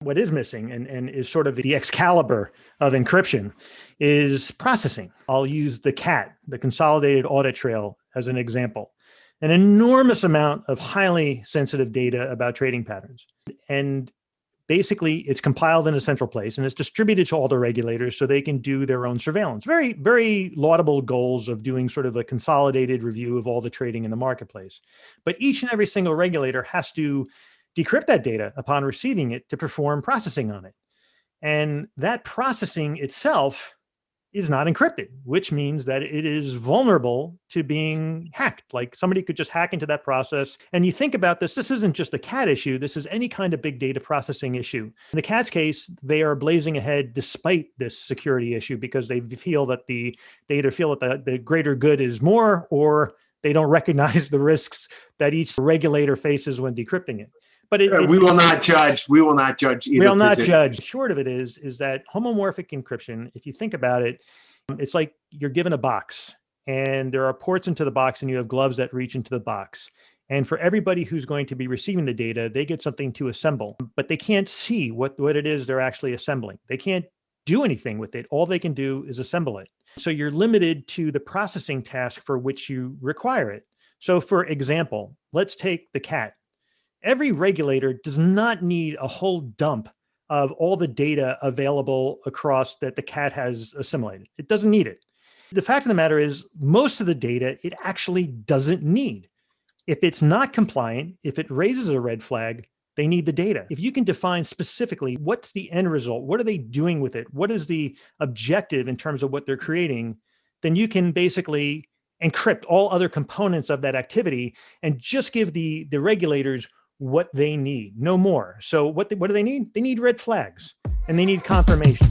What is missing and is sort of the Excalibur of encryption is processing. I'll use the CAT, the Consolidated Audit Trail, as an example. An enormous amount of highly sensitive data about trading patterns. And basically, it's compiled in a central place and it's distributed to all the regulators so they can do their own surveillance. Very, very laudable goals of doing sort of a consolidated review of all the trading in the marketplace. But each and every single regulator has to decrypt that data upon receiving it to perform processing on it. And that processing itself is not encrypted, which means that it is vulnerable to being hacked. Like somebody could just hack into that process. And you think about this isn't just a CAT issue. This is any kind of big data processing issue. In the CAT's case, they are blazing ahead despite this security issue because they feel that the greater good is more, or they don't recognize the risks that each regulator faces when decrypting it. But we will not judge. We will not judge either. We will not judge. Short of it is that homomorphic encryption, if you think about it, it's like you're given a box and there are ports into the box and you have gloves that reach into the box. And for everybody who's going to be receiving the data, they get something to assemble, but they can't see what it is they're actually assembling. They can't do anything with it. All they can do is assemble it. So you're limited to the processing task for which you require it. So for example, let's take the CAT. Every regulator does not need a whole dump of all the data available across that the CAT has assimilated. It doesn't need it. The fact of the matter is, most of the data it actually doesn't need. If it's not compliant, if it raises a red flag, they need the data. If you can define specifically what's the end result, what are they doing with it, what is the objective in terms of what they're creating, then you can basically encrypt all other components of that activity and just give the regulators what they need, no more. So what do they need? They need red flags and they need confirmation.